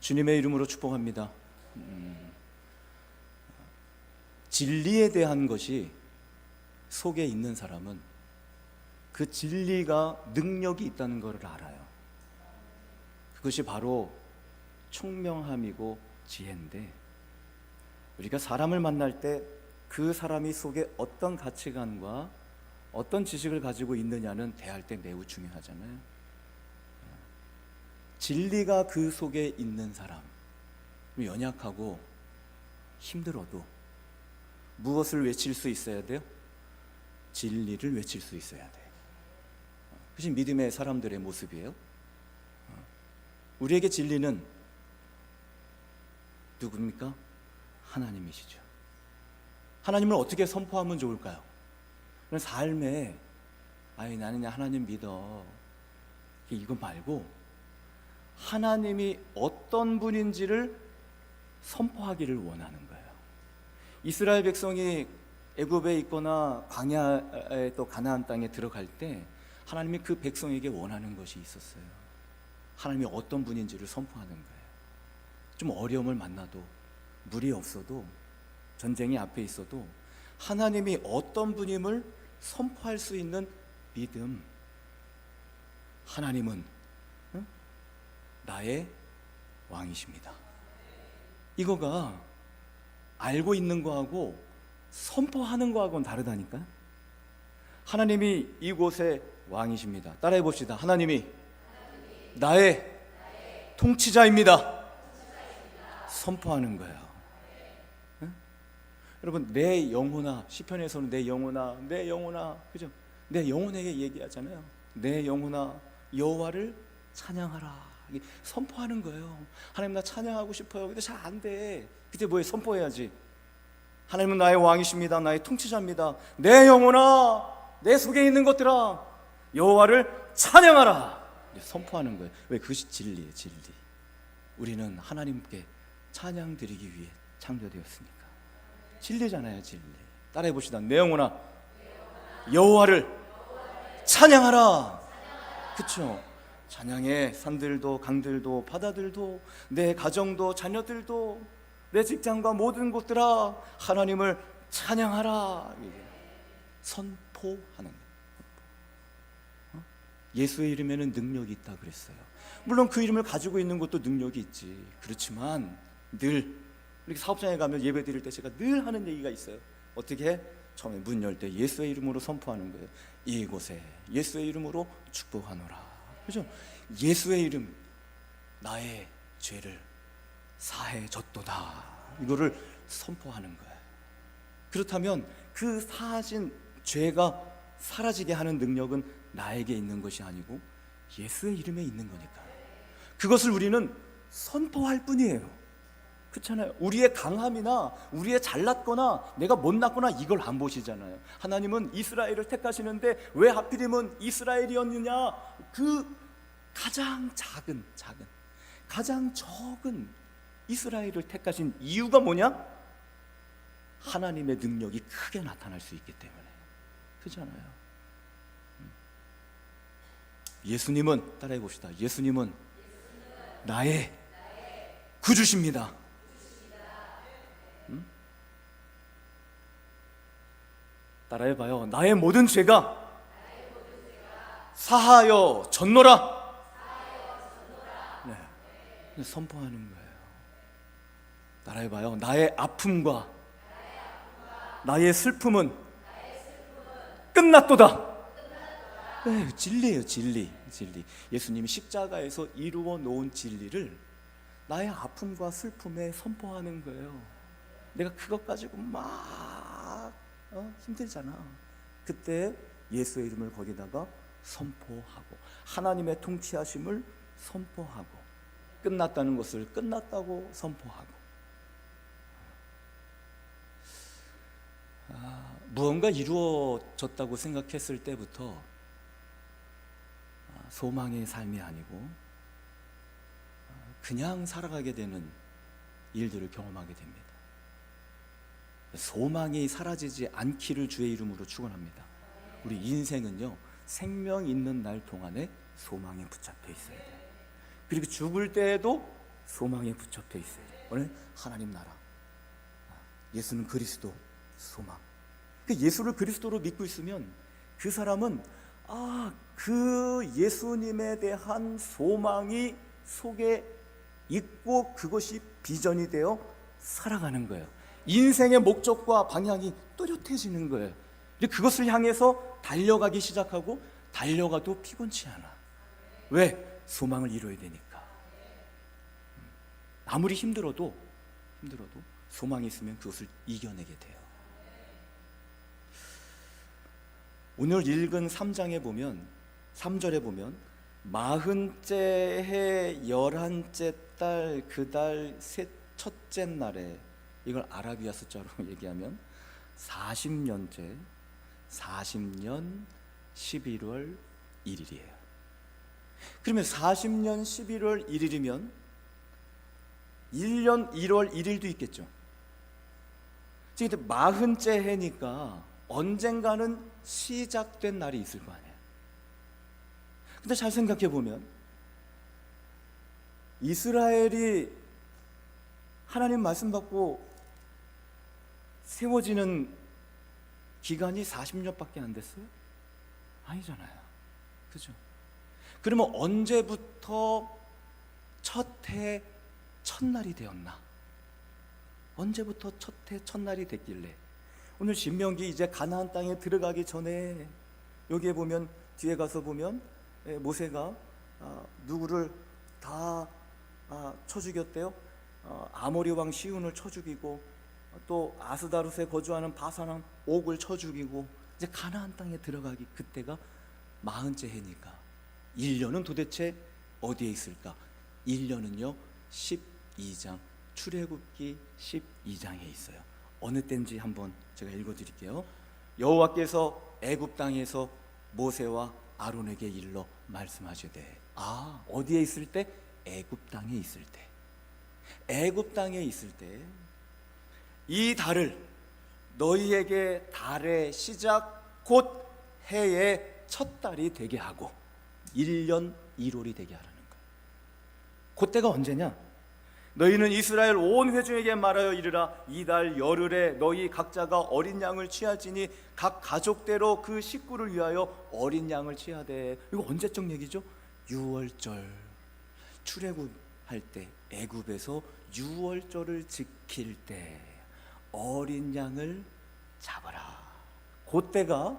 주님의 이름으로 축복합니다. 진리에 대한 것이 속에 있는 사람은 그 진리가 능력이 있다는 것을 알아요. 그것이 바로 총명함이고 지혜인데, 우리가 사람을 만날 때 그 사람이 속에 어떤 가치관과 어떤 지식을 가지고 있느냐는 대할 때 매우 중요하잖아요. 진리가 그 속에 있는 사람, 연약하고 힘들어도 무엇을 외칠 수 있어야 돼요? 진리를 외칠 수 있어야 돼요. 그것이 믿음의 사람들의 모습이에요. 우리에게 진리는 누굽니까? 하나님이시죠. 하나님을 어떻게 선포하면 좋을까요? 그런 삶에 나는 하나님 믿어, 이거 말고 하나님이 어떤 분인지를 선포하기를 원하는 거예요. 이스라엘 백성이 애굽에 있거나 광야에 또 가나안 땅에 들어갈 때 하나님이 그 백성에게 원하는 것이 있었어요. 하나님이 어떤 분인지를 선포하는 거예요. 좀 어려움을 만나도, 물이 없어도, 전쟁이 앞에 있어도 하나님이 어떤 분임을 선포할 수 있는 믿음. 하나님은 나의 왕이십니다. 이거가 알고 있는 거하고 선포하는 거하고는 다르다니까요. 하나님이 이곳의 왕이십니다. 따라해 봅시다. 하나님이 나의 통치자입니다. 선포하는 거예요. 여러분, 내 영혼아, 시편에서는 내 영혼아, 내 영혼아, 그죠? 내 영혼에게 얘기하잖아요. 내 영혼아, 여호와를 찬양하라. 선포하는 거예요. 하나님, 나 찬양하고 싶어요. 근데 잘 안 돼. 그때 뭐에 선포해야지. 하나님은 나의 왕이십니다. 나의 통치자입니다. 내 영혼아, 내 속에 있는 것들아, 여호와를 찬양하라. 선포하는 거예요. 왜? 그것이 진리예요. 진리. 우리는 하나님께 찬양 드리기 위해 창조되었으니까. 진리잖아요. 진리. 따라해 봅시다. 내 영혼아, 여호와를 찬양하라. 그렇죠? 찬양해. 산들도 강들도 바다들도 내 가정도 자녀들도 내 직장과 모든 곳들아, 하나님을 찬양하라. 선포하는 거예요. 예수의 이름에는 능력이 있다 그랬어요. 물론 그 이름을 가지고 있는 것도 능력이 있지. 그렇지만 늘 이렇게 사업장에 가면 예배 드릴 때 제가 늘 하는 얘기가 있어요. 어떻게 해? 처음에 문 열 때 예수의 이름으로 선포하는 거예요. 이곳에 예수의 이름으로 축복하노라. 그죠? 예수의 이름, 나의 죄를 사해 줬도다. 이거를 선포하는 거예요. 그렇다면 그 사하신 죄가 사라지게 하는 능력은 나에게 있는 것이 아니고 예수의 이름에 있는 거니까. 그것을 우리는 선포할 뿐이에요. 그렇잖아요. 우리의 강함이나 우리의 잘났거나 내가 못났거나 이걸 안 보시잖아요. 하나님은 이스라엘을 택하시는데 왜 하필이면 이스라엘이었느냐? 그 가장 작은 가장 적은 이스라엘을 택하신 이유가 뭐냐? 하나님의 능력이 크게 나타날 수 있기 때문에. 그렇잖아요. 예수님은, 따라해 봅시다. 예수님은 나의 구주십니다. 따라해봐요. 나의 모든 죄가 사하여 졌노라. 네. 선포하는 거예요. 따라해봐요. 나의 아픔과 나의 슬픔은 끝났도다. 네, 진리예요. 진리. 예수님이 십자가에서 이루어 놓은 진리를 나의 아픔과 슬픔에 선포하는 거예요. 내가 그것 가지고 막 힘들잖아. 그때 예수의 이름을 거기다가 선포하고 하나님의 통치하심을 선포하고 끝났다는 것을 끝났다고 선포하고. 무언가 이루어졌다고 생각했을 때부터 소망의 삶이 아니고 그냥 살아가게 되는 일들을 경험하게 됩니다. 소망이 사라지지 않기를 주의 이름으로 축원합니다. 우리 인생은요, 생명 있는 날 동안에 소망에 붙잡혀 있어야 돼요. 그리고 죽을 때에도 소망에 붙잡혀 있어요. 오늘 하나님 나라, 예수는 그리스도, 소망. 예수를 그리스도로 믿고 있으면 그 사람은 그 예수님에 대한 소망이 속에 있고 그것이 비전이 되어 살아가는 거예요. 인생의 목적과 방향이 또렷해지는 거예요. 그것을 향해서 달려가기 시작하고 달려가도 피곤치 않아. 왜? 소망을 이루어야 되니까. 아무리 힘들어도 소망이 있으면 그것을 이겨내게 돼요. 오늘 읽은 3장에 보면 3절에 보면 40째 해 11째 달 그 달 첫째 날에, 이걸 아라비아 숫자로 얘기하면 40년 11월 1일이에요. 그러면 40년 11월 1일이면 1년 1월 1일도 있겠죠. 지금 40째 해니까 언젠가는 시작된 날이 있을 거 아니에요. 근데 잘 생각해 보면 이스라엘이 하나님 말씀 받고 세워지는 기간이 40년밖에 안 됐어요? 아니잖아요. 그죠? 그러면 언제부터 첫 해 첫날이 되었나? 언제부터 첫 해 첫날이 됐길래? 오늘 신명기 이제 가나안 땅에 들어가기 전에 여기에 보면, 뒤에 가서 보면 모세가 누구를 다 쳐 죽였대요. 아모리 왕 시온을 쳐 죽이고, 또 아스다롯에 거주하는 바산 옥을 쳐 죽이고, 이제 가나안 땅에 들어가기, 그때가 40째 해니까 1년은 도대체 어디에 있을까? 1년은요 12장, 출애굽기 12장에 있어요. 어느 때인지 한번 제가 읽어드릴게요. 여호와께서 애굽 땅에서 모세와 아론에게 일러 말씀하시되, 어디에 있을 때? 애굽 땅에 있을 때. 애굽 땅에 있을 때 이 달을 너희에게 달의 시작 곧 해의 첫 달이 되게 하고 1년 1월이 되게 하라는 거예요. 그때가 언제냐? 너희는 이스라엘 온 회중에게 말하여 이르라. 이 달 열흘에 너희 각자가 어린 양을 취할지니 각 가족대로 그 식구를 위하여 어린 양을 취하되. 이거 언제적 얘기죠? 6월절 출애굽할 때, 애굽에서 6월절을 지킬 때 어린 양을 잡아라. 그때가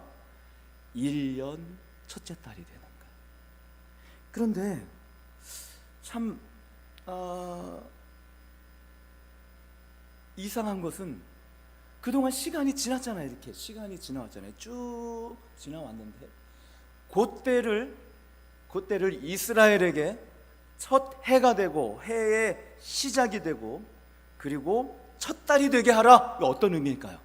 1년 첫째 달이 되는 거예요. 그런데 참 이상한 것은 그동안 시간이 지났잖아요. 이렇게 시간이 지나왔잖아요. 쭉 지나왔는데 그때를 이스라엘에게 첫 해가 되고 해의 시작이 되고 그리고 첫 달이 되게 하라. 이거 어떤 의미일까요?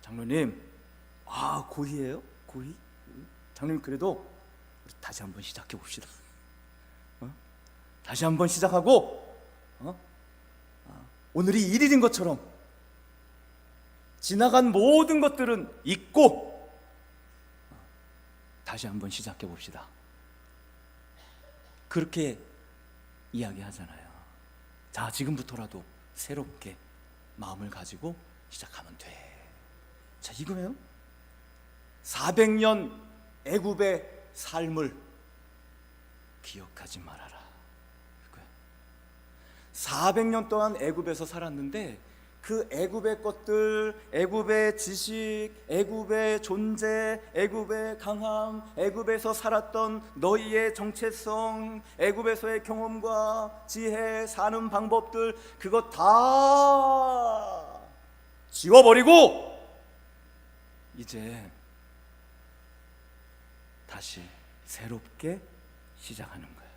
장로님, 고의예요? 고의? 장로님, 그래도 우리 다시 한번 시작해 봅시다. 다시 한번 시작하고 오늘이 1일인 것처럼 지나간 모든 것들은 잊고 다시 한번 시작해 봅시다. 그렇게 이야기하잖아요. 자, 지금부터라도 새롭게 마음을 가지고 시작하면 돼. 자, 이거예요. 400년 애굽의 삶을 기억하지 말아라. 400년 동안 애굽에서 살았는데 그 애굽의 것들, 애굽의 지식, 애굽의 존재, 애굽의 강함, 애굽에서 살았던 너희의 정체성, 애굽에서의 경험과 지혜, 사는 방법들, 그거 다 지워버리고 이제 다시 새롭게 시작하는 거예요.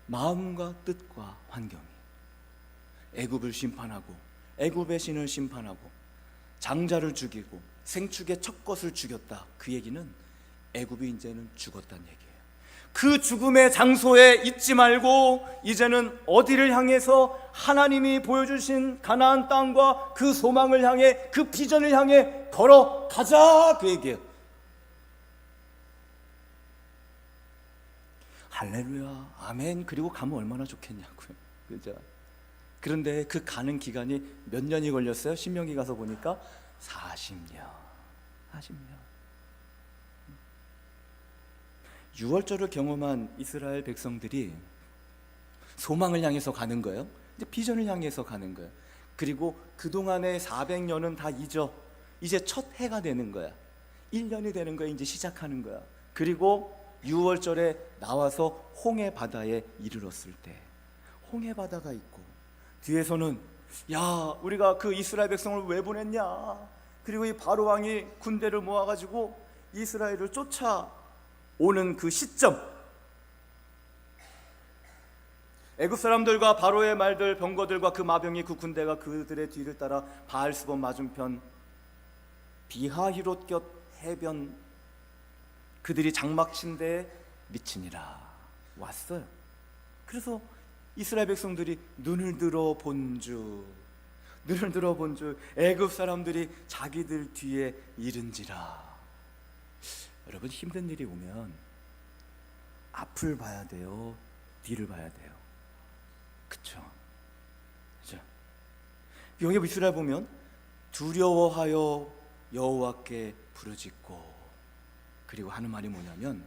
마음과 뜻과 환경이. 애굽을 심판하고 애굽의 신을 심판하고 장자를 죽이고 생축의 첫 것을 죽였다. 그 얘기는 애굽이 이제는 죽었다는 얘기예요. 그 죽음의 장소에 있지 말고 이제는 어디를 향해서 하나님이 보여주신 가나안 땅과 그 소망을 향해, 그 비전을 향해 걸어가자, 그 얘기예요. 할렐루야, 아멘. 그리고 가면 얼마나 좋겠냐고요. 그죠? 그런데 그 가는 기간이 몇 년이 걸렸어요? 신명기 가서 보니까 40년. 40년. 유월절을 경험한 이스라엘 백성들이 소망을 향해서 가는 거예요. 이제 비전을 향해서 가는 거예요. 그리고 그동안의 400년은 다 잊어. 이제 첫 해가 되는 거야. 1년이 되는 거야. 이제 시작하는 거야. 그리고 6월절에 나와서 홍해 바다에 이르렀을 때 홍해 바다가 있고 뒤에서는 야, 우리가 그 이스라엘 백성을 왜 보냈냐? 그리고 이 바로 왕이 군대를 모아가지고 이스라엘을 쫓아오는 그 시점, 애굽 사람들과 바로의 말들, 병거들과 그 마병이 그 군대가 그들의 뒤를 따라 바알스본 맞은편 비하히롯 곁 해변 그들이 장막 침대에 미치니라 왔어요. 그래서 이스라엘 백성들이 눈을 들어 본주 애굽 사람들이 자기들 뒤에 이른지라. 여러분, 힘든 일이 오면 앞을 봐야 돼요, 뒤를 봐야 돼요. 그쵸? 그죠? 여기 이스라엘 보면 두려워하여 여호와께 부르짖고, 그리고 하는 말이 뭐냐면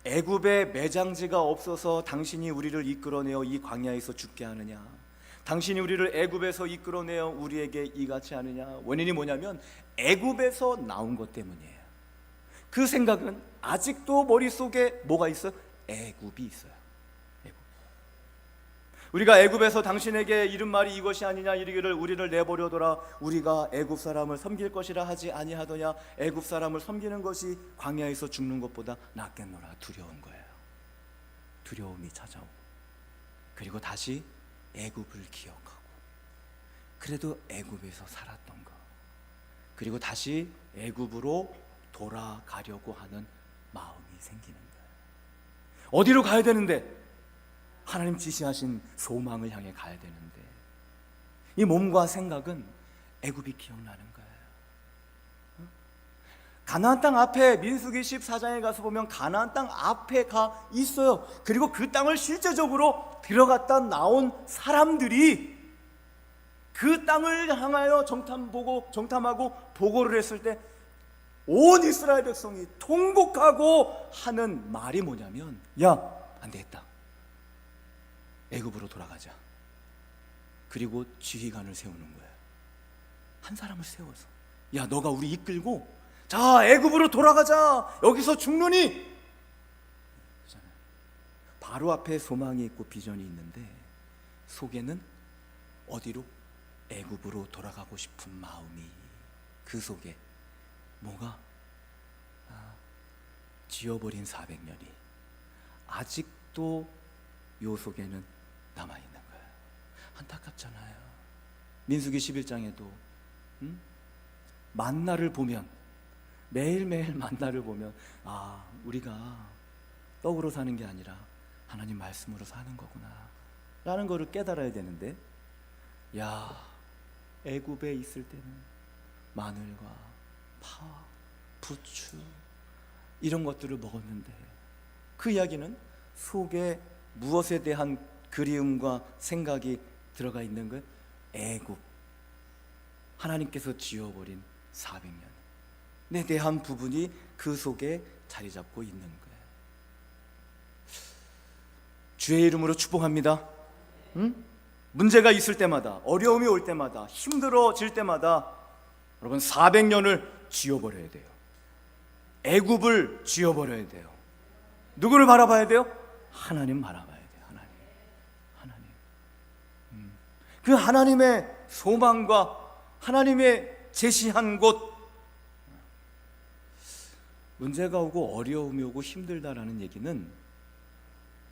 애굽에 매장지가 없어서 당신이 우리를 이끌어내어 이 광야에서 죽게 하느냐? 당신이 우리를 애굽에서 이끌어내어 우리에게 이같이 하느냐? 원인이 뭐냐면 애굽에서 나온 것 때문이에요. 그 생각은 아직도 머릿속에 뭐가 있어요? 애굽이 있어요. 애굽. 우리가 애굽에서 당신에게 이른 말이 이것이 아니냐 이르기를 우리를 내버려둬라 우리가 애굽 사람을 섬길 것이라 하지 아니하더냐. 애굽 사람을 섬기는 것이 광야에서 죽는 것보다 낫겠노라. 두려운 거예요. 두려움이 찾아오고, 그리고 다시 애굽을 기억하고, 그래도 애굽에서 살았던 거, 그리고 다시 애굽으로 돌아가려고 하는 마음이 생기는 거예요. 어디로 가야 되는데? 하나님 지시하신 소망을 향해 가야 되는데 이 몸과 생각은 애굽이 기억나는 거예요. 가나안 땅 앞에 민수기 14장에 가서 보면 가나안 땅 앞에 가 있어요. 그리고 그 땅을 실제적으로 들어갔다 나온 사람들이 그 땅을 향하여 정탐하고 보고를 했을 때 온 이스라엘 백성이 통곡하고 하는 말이 뭐냐면, 야, 안 되겠다, 애굽으로 돌아가자. 그리고 지휘관을 세우는 거예요. 한 사람을 세워서, 야, 너가 우리 이끌고 자, 애굽으로 돌아가자. 여기서 죽느니. 바로 앞에 소망이 있고 비전이 있는데 속에는 어디로? 애굽으로 돌아가고 싶은 마음이, 그 속에 뭐가? 지어버린 400년이 아직도 요 속에는 남아있는 거예요. 안타깝잖아요. 민수기 11장에도 만나를 보면, 매일매일 만나를 보면 우리가 떡으로 사는 게 아니라 하나님 말씀으로 사는 거구나 라는 거를 깨달아야 되는데, 야, 애굽에 있을 때는 마늘과 파, 부추 이런 것들을 먹었는데 그 이야기는 속에 무엇에 대한 그리움과 생각이 들어가 있는 거예요? 애굽, 하나님께서 지어버린 400년에 대한 부분이 그 속에 자리 잡고 있는 거예요. 주의 이름으로 축복합니다. 문제가 있을 때마다, 어려움이 올 때마다, 힘들어질 때마다 여러분 400년을 지워버려야 돼요. 애굽을 지워버려야 돼요. 누구를 바라봐야 돼요? 하나님 바라봐야 돼요. 하나님. 그 하나님의 소망과 하나님의 제시한 곳. 문제가 오고 어려움이 오고 힘들다라는 얘기는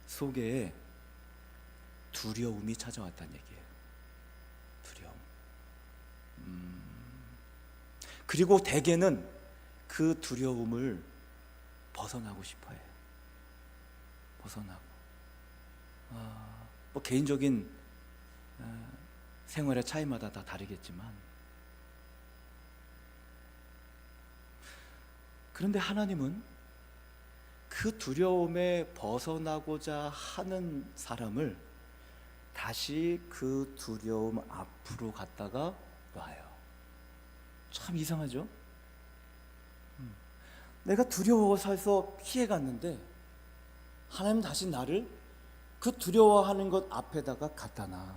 속에 두려움이 찾아왔다는 얘기예요. 두려움. 그리고 대개는 그 두려움을 벗어나고 싶어요. 벗어나고. 뭐 개인적인 생활의 차이마다 다 다르겠지만, 그런데 하나님은 그 그 두려움에 벗어나고자 하는 사람을 다시 그 두려움 앞으로 갔다가 놔요. 참 이상하죠? 내가 두려워서 해서 피해갔는데 하나님 다시 나를 그 두려워하는 것 앞에다가 갖다 놔.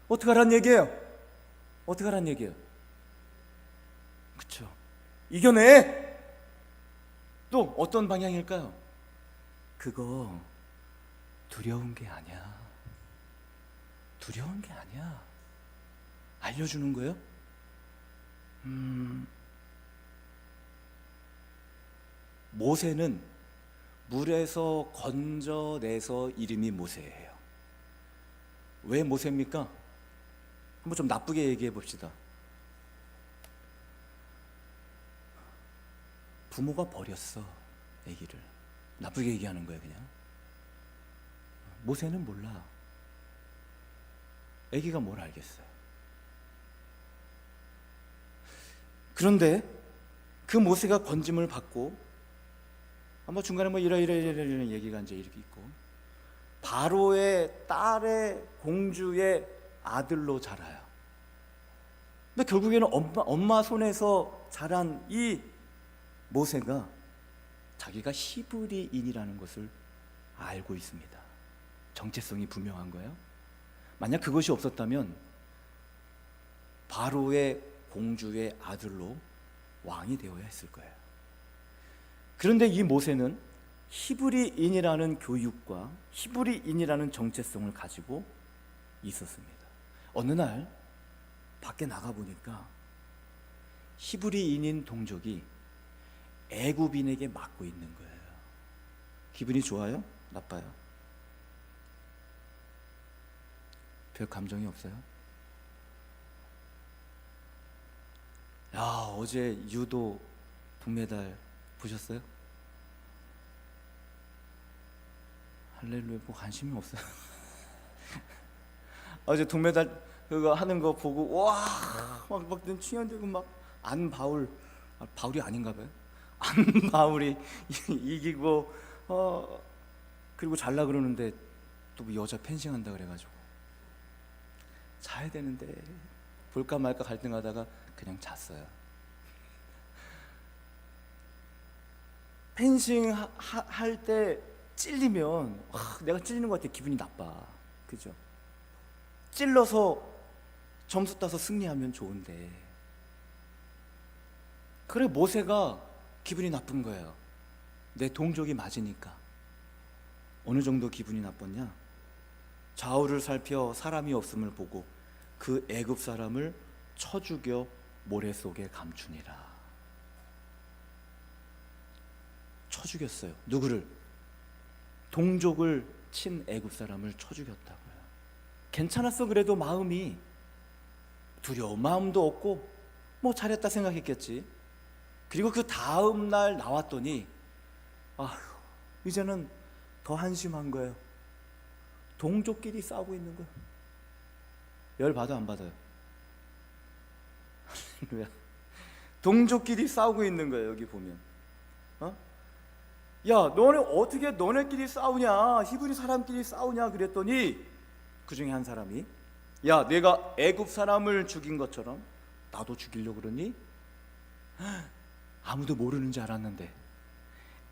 어떻게 하란 얘기예요? 어떻게 하란 얘기예요? 그쵸? 이겨내! 또 어떤 방향일까요? 그거 두려운 게 아니야. 두려운 게 아니야. 알려주는 거예요? 모세는 물에서 건져내서 이름이 모세예요. 왜 모세입니까? 한번 좀 나쁘게 얘기해 봅시다. 부모가 버렸어, 아기를. 나쁘게 얘기하는 거예요, 그냥. 모세는 몰라. 아기가 뭘 알겠어요. 그런데 그 모세가 건짐을 받고 아마 중간에 뭐 이런 얘기가 이제 이렇게 있고, 바로의 딸의 공주의 아들로 자라요. 근데 결국에는 엄마 손에서 자란 이 모세가 자기가 히브리인이라는 것을 알고 있습니다. 정체성이 분명한 거예요. 만약 그것이 없었다면 바로의 공주의 아들로 왕이 되어야 했을 거예요. 그런데 이 모세는 히브리인이라는 교육과 히브리인이라는 정체성을 가지고 있었습니다. 어느 날 밖에 나가보니까 히브리인인 동족이 애굽인에게 맞고 있는 거예요. 기분이 좋아요? 나빠요? 별 감정이 없어요? 야, 어제 유도 동메달 보셨어요? 할렐루야, 뭐 관심이 없어요. 어제 동메달 그거 하는 거 보고 막 충혈되고 막 안바울, 바울이 아닌가 봐요. 안바울이 이기고 그리고 잘라 그러는데 또 여자 펜싱한다 그래가지고 자야 되는데 볼까 말까 갈등하다가 그냥 잤어요. 펜싱 할 때 찔리면 내가 찔리는 것 같아. 기분이 나빠. 그죠? 찔러서 점수 따서 승리하면 좋은데, 그래 모세가 기분이 나쁜 거예요. 내 동족이 맞으니까. 어느 정도 기분이 나빴냐? 좌우를 살펴 사람이 없음을 보고 그 애굽 사람을 쳐 죽여 모래 속에 감추니라. 쳐 죽였어요. 누구를? 동족을 친 애굽 사람을 쳐 죽였다고요. 괜찮았어. 그래도 마음이 두려운 마음도 없고 뭐 잘했다 생각했겠지. 그리고 그 다음 날 나왔더니 이제는 더 한심한 거예요. 동족끼리 싸우고 있는 거예요. 열 받아 안 받아요? 동족끼리 싸우고 있는 거예요. 여기 보면 야, 너네 어떻게 너네끼리 싸우냐, 히브리 사람끼리 싸우냐 그랬더니 그 중에 한 사람이 야, 내가 애굽 사람을 죽인 것처럼 나도 죽이려고 그러니? 아무도 모르는 줄 알았는데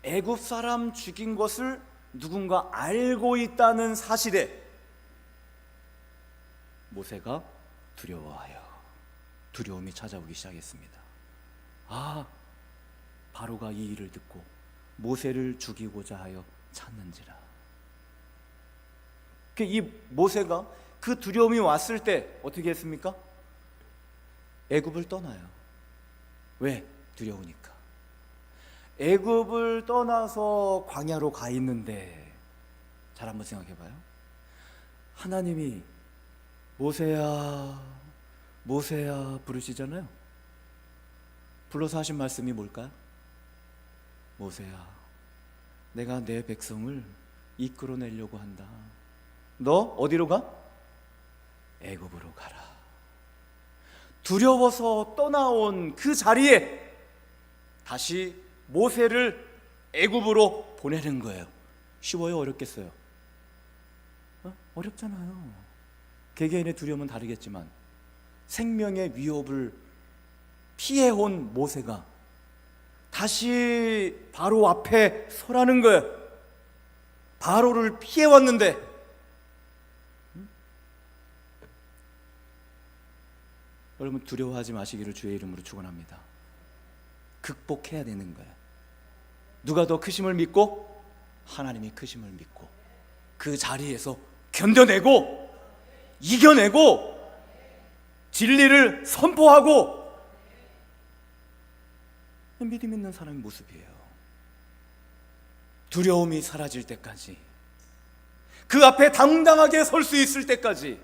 애굽 사람 죽인 것을 누군가 알고 있다는 사실에 모세가 두려워하여 두려움이 찾아오기 시작했습니다. 바로가 이 일을 듣고 모세를 죽이고자 하여 찾는지라. 이 모세가 그 두려움이 왔을 때 어떻게 했습니까? 애굽을 떠나요. 왜? 두려우니까. 애굽을 떠나서 광야로 가 있는데 잘 한번 생각해봐요. 하나님이 모세야 모세야 부르시잖아요. 불러서 하신 말씀이 뭘까요? 모세야, 내가 내 백성을 이끌어내려고 한다. 너 어디로 가? 애굽으로 가라. 두려워서 떠나온 그 자리에 다시 모세를 애굽으로 보내는 거예요. 쉬워요, 어렵겠어요? 어렵잖아요. 개개인의 두려움은 다르겠지만 생명의 위협을 피해온 모세가 다시 바로 앞에 서라는 거예요. 바로를 피해왔는데 여러분, 두려워하지 마시기를 주의 이름으로 축원합니다. 극복해야 되는 거예요. 누가 더 크심을 믿고? 하나님이 크심을 믿고 그 자리에서 견뎌내고 이겨내고 진리를 선포하고, 믿음 있는 사람의 모습이에요. 두려움이 사라질 때까지, 그 앞에 당당하게 설 수 있을 때까지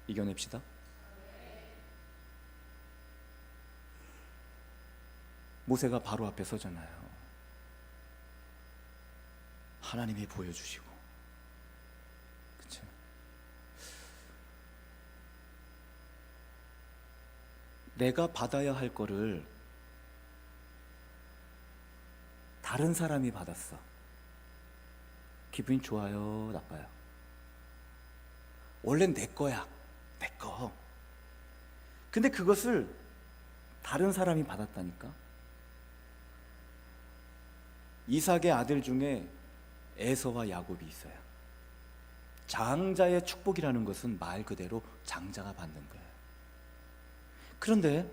이겨냅시다. 모세가 바로 앞에 서잖아요. 하나님이 보여주시고, 그렇죠? 내가 받아야 할 거를 다른 사람이 받았어. 기분이 좋아요, 나빠요? 원래 내 거야, 내 거. 근데 그것을 다른 사람이 받았다니까. 이삭의 아들 중에 에서와 야곱이 있어요. 장자의 축복이라는 것은 말 그대로 장자가 받는 거예요. 그런데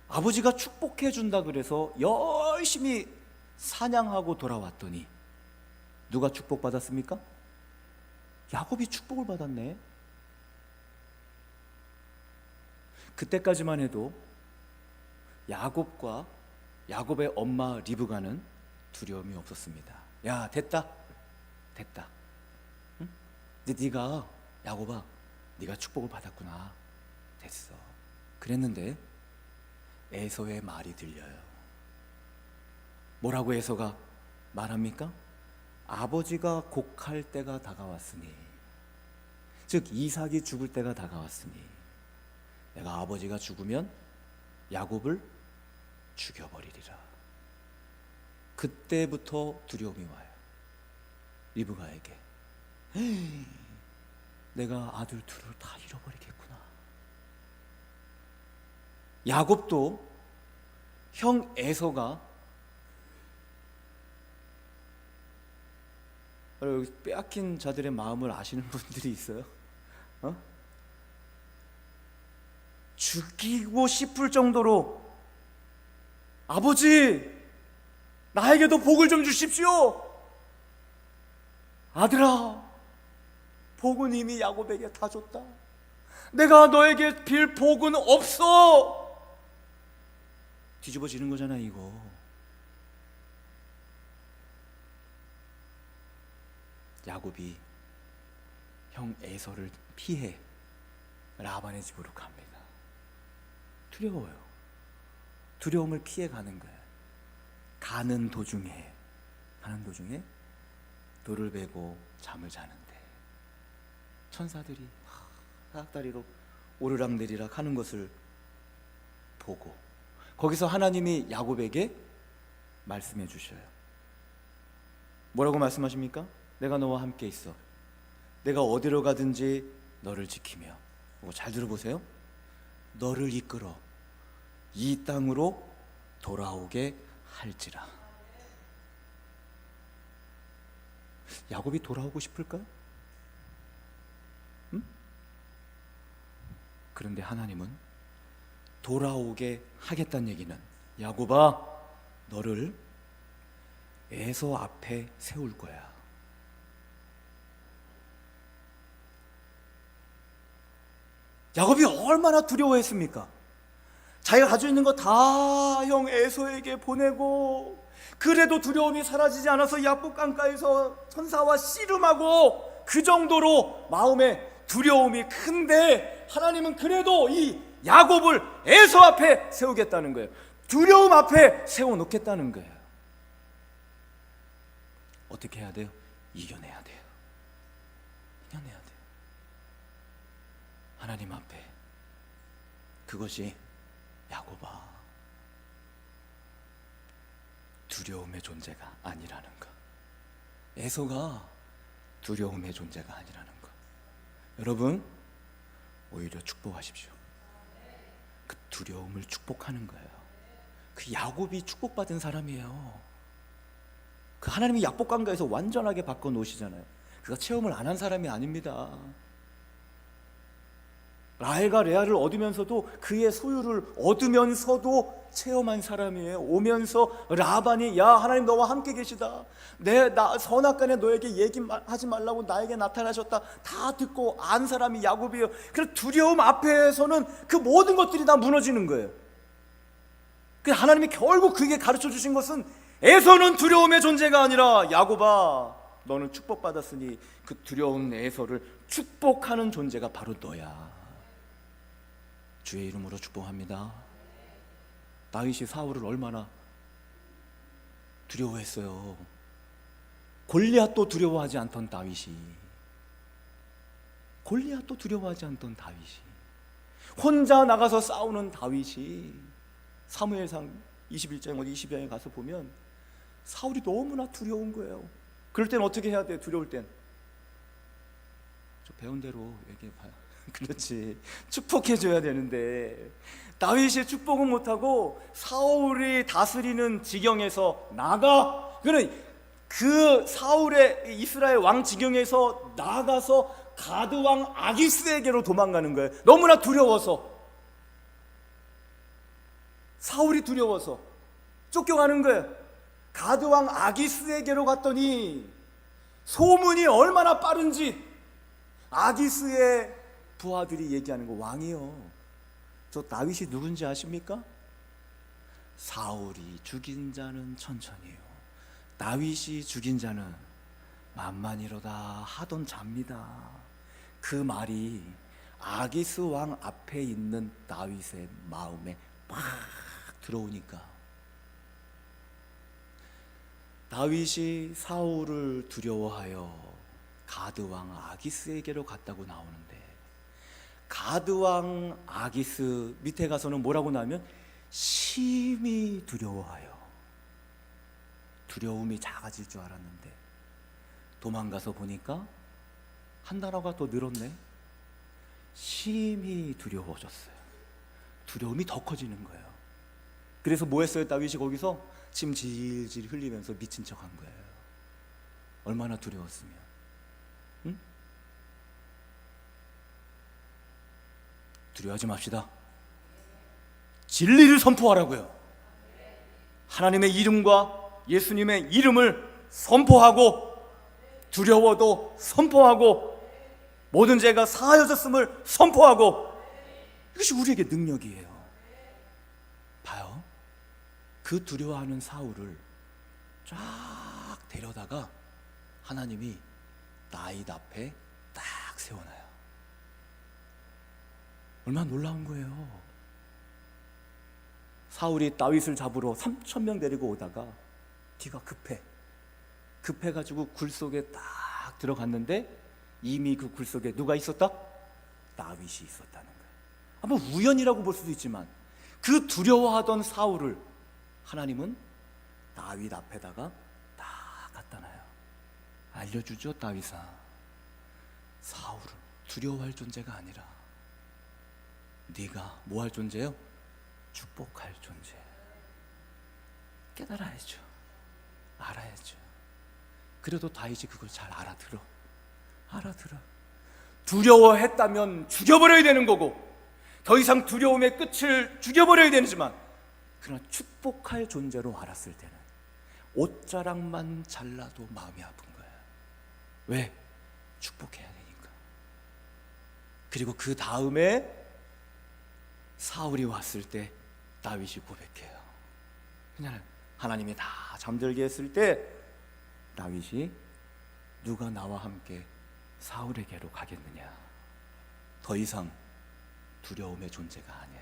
아버지가 축복해 준다 그래서 열심히 사냥하고 돌아왔더니 누가 축복받았습니까? 야곱이 축복을 받았네. 그때까지만 해도 야곱과 야곱의 엄마 리브가는 두려움이 없었습니다. 야, 됐다. 응? 근데 네가, 야곱아, 네가 축복을 받았구나. 됐어. 그랬는데 에서의 말이 들려요. 뭐라고 에서가 말합니까? 아버지가 곡할 때가 다가왔으니, 즉 이삭이 죽을 때가 다가왔으니 내가 아버지가 죽으면 야곱을 죽여버리리라. 그때부터 두려움이 와요. 리브가에게. 내가 아들 둘을 다 잃어버리겠구나. 야곱도 형 에서가, 여기 빼앗긴 자들의 마음을 아시는 분들이 있어요? 죽이고 싶을 정도로 아버지, 나에게도 복을 좀 주십시오. 아들아, 복은 이미 야곱에게 다 줬다. 내가 너에게 빌 복은 없어. 뒤집어지는 거잖아, 이거. 야곱이 형 에서를 피해 라반의 집으로 갑니다. 두려워요. 두려움을 피해 가는 거예요. 가는 도중에 돌을 베고 잠을 자는데 천사들이 사닥다리로 오르락내리락 하는 것을 보고, 거기서 하나님이 야곱에게 말씀해 주셔요. 뭐라고 말씀하십니까? 내가 너와 함께 있어. 내가 어디로 가든지 너를 지키며, 잘 들어보세요. 너를 이끌어 이 땅으로 돌아오게 할지라. 야곱이 돌아오고 싶을까요? 그런데 하나님은 돌아오게 하겠다는 얘기는, 야곱아, 너를 에서 앞에 세울 거야. 야곱이 얼마나 두려워했습니까? 자기가 가지고 있는 거 다 형 에서에게 보내고, 그래도 두려움이 사라지지 않아서 야복 강가에서 천사와 씨름하고, 그 정도로 마음에 두려움이 큰데 하나님은 그래도 이 야곱을 에서 앞에 세우겠다는 거예요. 두려움 앞에 세워놓겠다는 거예요. 어떻게 해야 돼요? 이겨내야 돼요. 하나님 앞에. 그것이 야곱아, 두려움의 존재가 아니라는 것. 에서가 두려움의 존재가 아니라는 것. 여러분, 오히려 축복하십시오. 그 두려움을 축복하는 거예요. 그 야곱이 축복받은 사람이에요. 그 하나님이 약복강가에서 완전하게 바꿔놓으시잖아요. 그가 체험을 안 한 사람이 아닙니다. 라헬과 레아를 얻으면서도 그의 소유를 얻으면서도 체험한 사람이에요. 오면서 라반이 야 하나님 너와 함께 계시다, 나 선악간에 너에게 얘기하지 말라고 나에게 나타나셨다, 다 듣고 안 사람이 야곱이에요. 그래서 두려움 앞에서는 그 모든 것들이 다 무너지는 거예요. 그 하나님이 결국 그에게 가르쳐 주신 것은 에서는 두려움의 존재가 아니라 야곱아 너는 축복받았으니 그 두려운 에서를 축복하는 존재가 바로 너야. 주의 이름으로 축복합니다. 다윗이 사울을 얼마나 두려워했어요. 골리앗도 두려워하지 않던 다윗이, 골리앗도 두려워하지 않던 다윗이, 혼자 나가서 싸우는 다윗이, 사무엘상 21장 20장에 가서 보면 사울이 너무나 두려운 거예요. 그럴 땐 어떻게 해야 돼? 두려울 땐 저 배운 대로 얘기해봐요. 그렇지, 축복해줘야 되는데 다윗이 축복은 못하고 사울이 다스리는 지경에서 나가, 그 사울의 이스라엘 왕 지경에서 나가서 가드 왕 아기스에게로 도망가는 거예요. 너무나 두려워서, 사울이 두려워서 쫓겨가는 거예요. 가드 왕 아기스에게로 갔더니 소문이 얼마나 빠른지 아기스의 부하들이 얘기하는 거, 왕이요, 저 다윗이 누군지 아십니까? 사울이 죽인 자는 천천히요, 다윗이 죽인 자는 만만이로다 하던 자입니다. 그 말이 아기스 왕 앞에 있는 다윗의 마음에 막 들어오니까 다윗이 사울을 두려워하여 가드 왕 아기스에게로 갔다고 나오는데, 가드 왕 아기스 밑에 가서는 뭐라고 나오면 심히 두려워하여, 두려움이 작아질 줄 알았는데 도망가서 보니까 한 단어가 더 늘었네. 심히 두려워졌어요. 두려움이 더 커지는 거예요. 그래서 뭐 했어요? 다윗이 거기서 침 질질 흘리면서 미친 척 한 거예요. 얼마나 두려웠으면. 응? 두려워하지 맙시다. 진리를 선포하라고요. 하나님의 이름과 예수님의 이름을 선포하고, 두려워도 선포하고, 모든 죄가 사하여졌음을 선포하고, 이것이 우리에게 능력이에요. 봐요, 그 두려워하는 사울을 쫙 데려다가 하나님이 다윗 앞에 딱 세워놔요. 얼마나 놀라운 거예요. 사울이 다윗을 잡으러 3,000명 데리고 오다가 뒤가 급해가지고 굴 속에 딱 들어갔는데 이미 그 굴 속에 누가 있었다? 다윗이 있었다는 거예요. 아마 우연이라고 볼 수도 있지만 그 두려워하던 사울을 하나님은 다윗 앞에다가 딱 갖다 놔요. 알려주죠. 다윗아, 사울은 두려워할 존재가 아니라 네가 뭐 할 존재요? 축복할 존재. 깨달아야죠. 알아야죠. 그래도 다윗이 그걸 잘 알아들어. 두려워했다면 죽여버려야 되는 거고, 더 이상 두려움의 끝을 죽여버려야 되지만, 그러나 축복할 존재로 알았을 때는 옷자락만 잘라도 마음이 아픈 거예요. 왜? 축복해야 되니까. 그리고 그 다음에 사울이 왔을 때 다윗이 고백해요. 그냥 하나님이 다 잠들게 했을 때 다윗이 누가 나와 함께 사울에게로 가겠느냐. 더 이상 두려움의 존재가 아니야.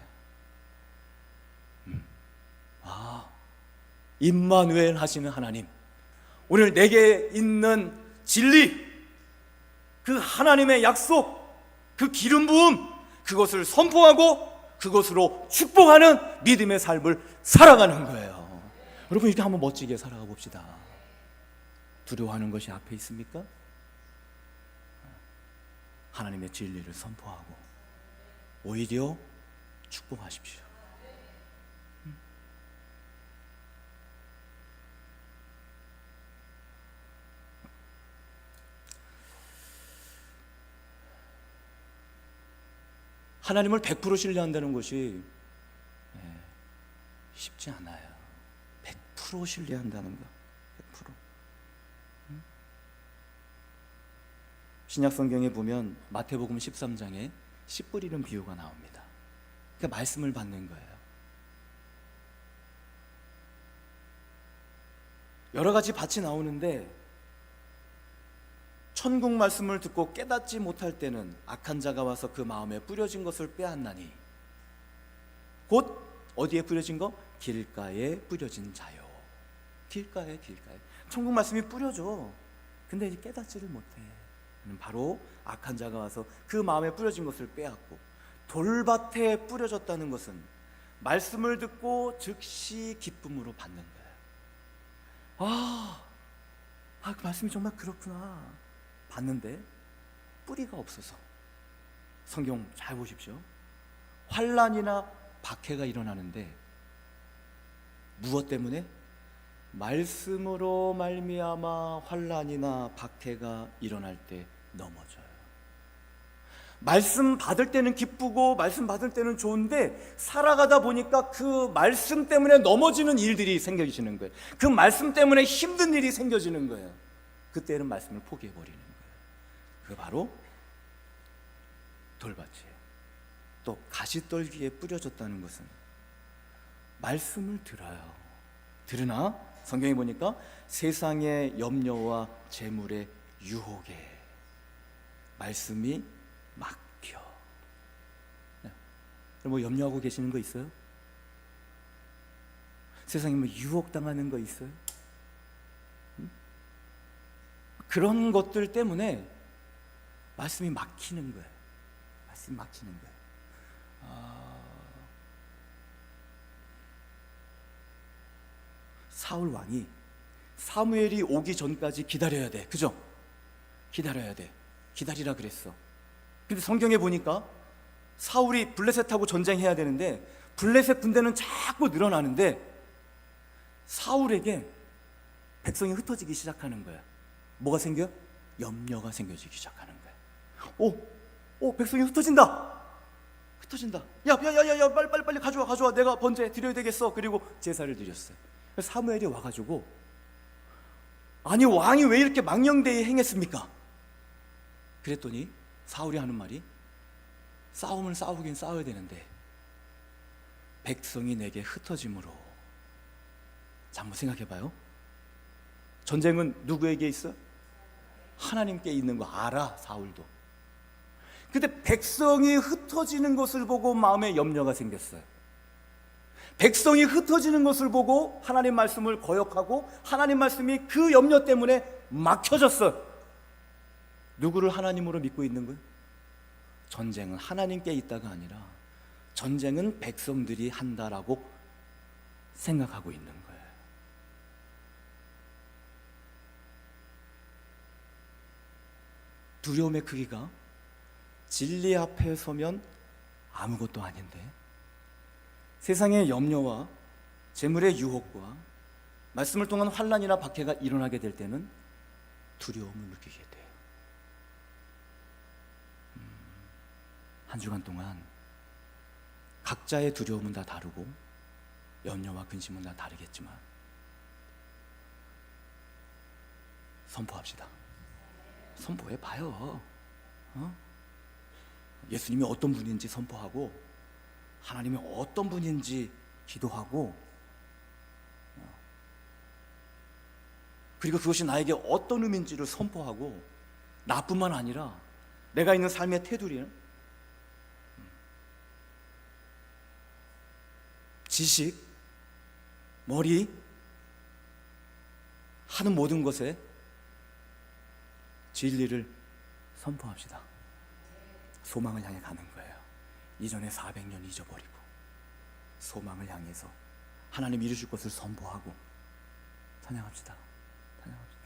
임마누엘 하시는 하나님, 오늘 내게 있는 진리, 그 하나님의 약속, 그 기름 부음, 그것을 선포하고 그것으로 축복하는 믿음의 삶을 살아가는 거예요. 여러분, 이렇게 한번 멋지게 살아가 봅시다. 두려워하는 것이 앞에 있습니까? 하나님의 진리를 선포하고 오히려 축복하십시오. 하나님을 100% 신뢰한다는 것이 쉽지 않아요. 100% 신뢰한다는 거, 100%. 신약 성경에 보면 마태복음 13장에 씨 뿌리는 비유가 나옵니다. 그러니까 말씀을 받는 거예요. 여러 가지 밭이 나오는데 천국 말씀을 듣고 깨닫지 못할 때는 악한 자가 와서 그 마음에 뿌려진 것을 빼앗나니, 곧 어디에 뿌려진 거? 길가에 뿌려진 자요. 길가에. 천국 말씀이 뿌려져. 근데 이제 깨닫지를 못해. 바로 악한 자가 와서 그 마음에 뿌려진 것을 빼앗고, 돌밭에 뿌려졌다는 것은 말씀을 듣고 즉시 기쁨으로 받는 거예요. 그 말씀이 정말 그렇구나. 봤는데 뿌리가 없어서, 성경 잘 보십시오. 환난이나 박해가 일어나는데 무엇 때문에? 말씀으로 말미암아 환난이나 박해가 일어날 때 넘어져요. 말씀 받을 때는 기쁘고 말씀 받을 때는 좋은데, 살아가다 보니까 그 말씀 때문에 넘어지는 일들이 생겨지는 거예요. 그 말씀 때문에 힘든 일이 생겨지는 거예요. 그때는 말씀을 포기해버리는 거예요. 그 바로 돌밭이에요. 또 가시떨기에 뿌려졌다는 것은 말씀을 들어요. 들으나 성경에 보니까 세상의 염려와 재물의 유혹에 말씀이 막혀. 뭐 염려하고 계시는 거 있어요? 세상에 뭐 유혹당하는 거 있어요? 그런 것들 때문에 말씀이 막히는 거예요. 말씀이 막히는 거예요. 사울 왕이 사무엘이 오기 전까지 기다려야 돼. 그죠? 기다려야 돼. 기다리라 그랬어. 근데 성경에 보니까 사울이 블레셋하고 전쟁해야 되는데 블레셋 군대는 자꾸 늘어나는데 사울에게 백성이 흩어지기 시작하는 거야. 뭐가 생겨? 염려가 생겨지기 시작하는 거야. 백성이 흩어진다. 야, 빨리 가져와. 내가 번제 드려야 되겠어. 그리고 제사를 드렸어요. 사무엘이 와가지고, 아니 왕이 왜 이렇게 망령되이 행했습니까? 그랬더니 사울이 하는 말이, 싸움을 싸우긴 싸워야 되는데 백성이 내게 흩어짐으로. 자, 한번 생각해봐요. 전쟁은 누구에게 있어? 하나님께 있는 거 알아, 사울도. 근데 백성이 흩어지는 것을 보고 마음에 염려가 생겼어요. 백성이 흩어지는 것을 보고 하나님 말씀을 거역하고 하나님 말씀이 그 염려 때문에 막혀졌어요. 누구를 하나님으로 믿고 있는 거예요? 전쟁은 하나님께 있다가 아니라 전쟁은 백성들이 한다라고 생각하고 있는 거예요. 두려움의 크기가 진리 앞에 서면 아무것도 아닌데, 세상의 염려와 재물의 유혹과 말씀을 통한 환난이나 박해가 일어나게 될 때는 두려움을 느끼게 돼요. 한 주간 동안 각자의 두려움은 다 다르고 염려와 근심은 다 다르겠지만 선포합시다. 선포해봐요. 예수님이 어떤 분인지 선포하고 하나님이 어떤 분인지 기도하고, 그리고 그것이 나에게 어떤 의미인지를 선포하고, 나뿐만 아니라 내가 있는 삶의 테두리, 지식, 머리, 하는 모든 것에 진리를 선포합시다. 소망을 향해 가는 거예요. 이전에 400년 잊어버리고 소망을 향해서 하나님 이루실 것을 선포하고 찬양합시다. 찬양합시다.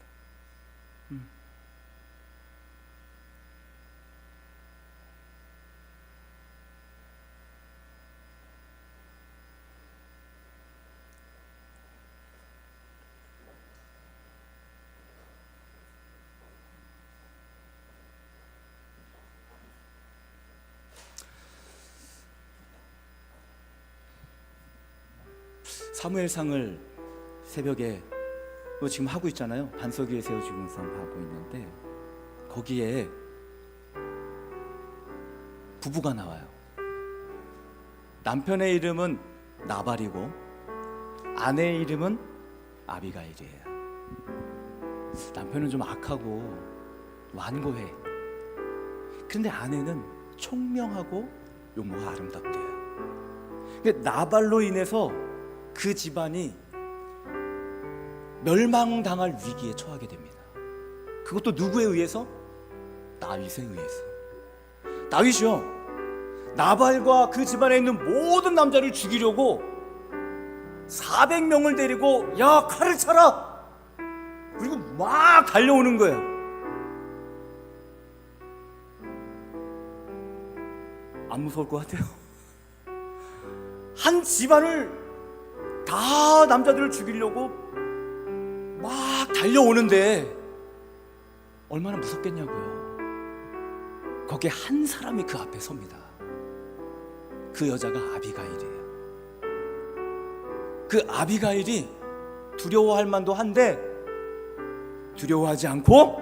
사무엘상을 새벽에 지금 하고 있잖아요. 반석 위에 세워 죽은 삶 하고 있는데 거기에 부부가 나와요. 남편의 이름은 나발이고 아내의 이름은 아비가일이에요. 남편은 좀 악하고 완고해. 그런데 아내는 총명하고 용모가 아름답대요. 근데 나발로 인해서 그 집안이 멸망당할 위기에 처하게 됩니다. 그것도 누구에 의해서? 다윗에 의해서. 다윗이요, 나발과 그 집안에 있는 모든 남자를 죽이려고 400명을 데리고 야 칼을 차라, 그리고 막 달려오는 거예요. 안 무서울 것 같아요. 한 집안을 다 남자들을 죽이려고 막 달려오는데 얼마나 무섭겠냐고요. 거기에 한 사람이 그 앞에 섭니다. 그 여자가 아비가일이에요. 그 아비가일이 두려워할 만도 한데 두려워하지 않고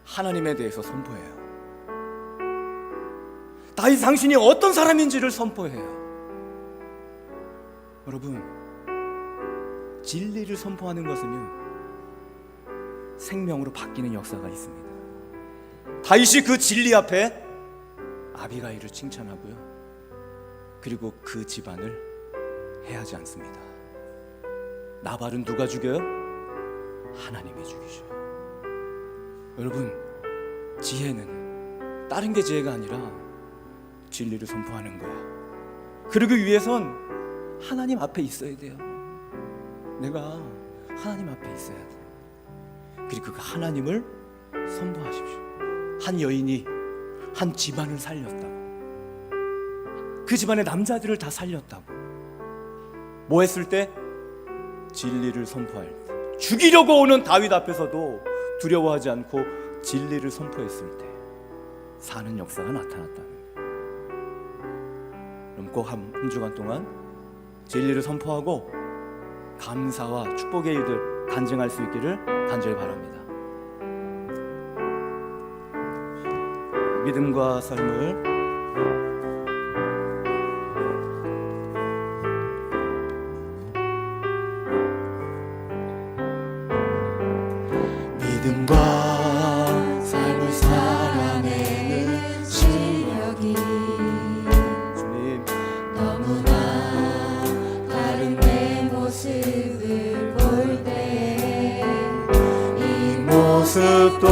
하나님에 대해서 선포해요. 다윗 당신이 어떤 사람인지를 선포해요. 여러분, 진리를 선포하는 것은요 생명으로 바뀌는 역사가 있습니다. 다윗이 그 진리 앞에 아비가일을 칭찬하고요, 그리고 그 집안을 해하지 않습니다. 나발은 누가 죽여요? 하나님이 죽이셔요. 여러분, 지혜는 다른 게 지혜가 아니라 진리를 선포하는 거야. 그러기 위해선 하나님 앞에 있어야 돼요. 내가 하나님 앞에 있어야 돼요. 그리고 그 하나님을 선포하십시오. 한 여인이 한 집안을 살렸다고, 그 집안의 남자들을 다 살렸다고. 뭐 했을 때? 진리를 선포할 때. 죽이려고 오는 다윗 앞에서도 두려워하지 않고 진리를 선포했을 때 사는 역사가 나타났다는 거예요. 그럼 꼭 한 주간 동안 진리를 선포하고 감사와 축복의 일들 간증할 수 있기를 간절히 바랍니다. 믿음과 삶을 믿음과 삶을 살아내는 실력이 주님 너무나 다른 내 모습을 볼 때 이 모습도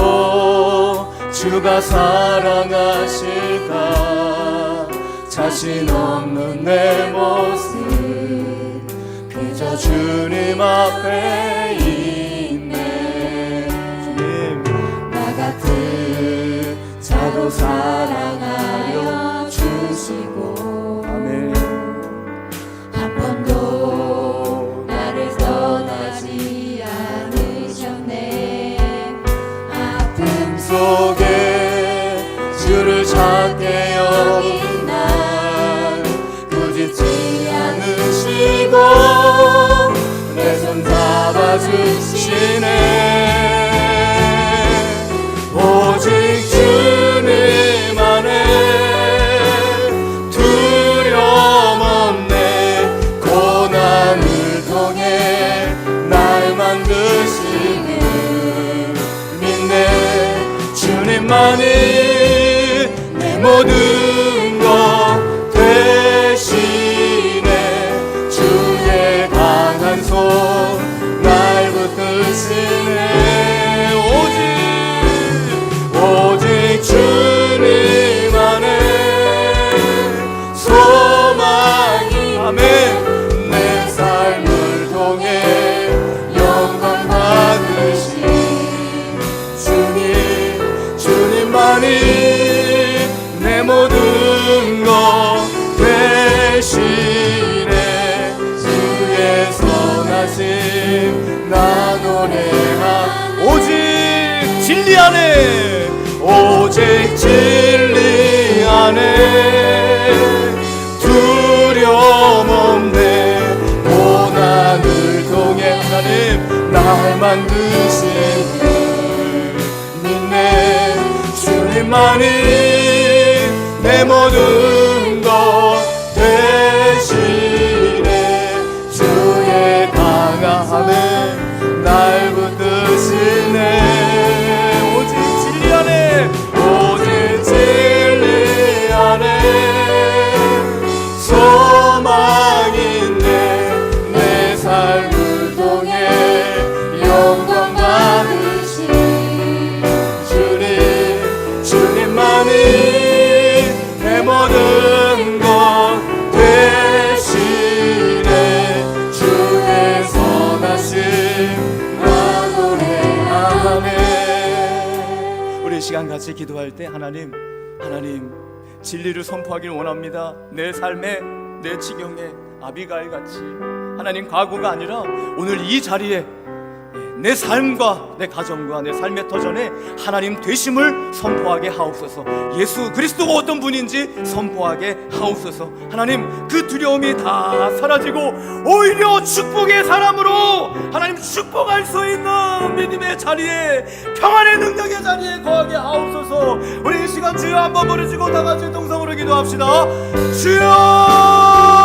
주가 사랑하실까. 자신 없는 내 모습 그저 주님 앞에 있네. 주님, 나 같은 자도 사랑하여 주시고 아멘. 한 번도 나를 떠나지 않으셨네. 아픔 속에 주를 찾게 여긴 날 꾸짖지 않으시고 내 손 잡아주시네. 오직 주님 안에 두려움 없네. 고난을 통해 날 만드시는 믿네. 주님만이 내 모든 것 되시네. 주의 강한 손 날 붙드시네. 오직 주님 안에 소망이 아멘. 내 삶을 통해 영광 받으신 주님만이 내 모든 것 대신에 주의 선하심 나 노래하 오직 진리 안에 오직 진리 안에 두려움 없네 고난을 통해 하나님 날 만드신 믿네 주님만이 내 모든 것 대신에 주의 강함에 날 붙드시네 오직 진리 안에 오직 진리 안에 소망이 있네 내 삶을 통해 영광 받으신 주님만이 내 모든 것 대신에 주의 선하심 나 노래하네. 우리 시간 같이 기도할 때 하나님 진리를 선포하길 원합니다. 내 삶에 내 지경에 아비가일 같이 하나님 과거가 아니라 오늘 이 자리에 내 삶과 내 가정과 내 삶의 터전에 하나님 되심을 선포하게 하옵소서. 예수 그리스도가 어떤 분인지 선포하게 하옵소서. 하나님 그 두려움이 다 사라지고 오히려 축복의 사람으로 하나님 축복할 수 있는 믿음의 자리에 평안의 능력의 자리에 거하게 하옵소서. 우리 이 시간 주여 한번 부르시고 다 같이 동성으로 기도합시다. 주여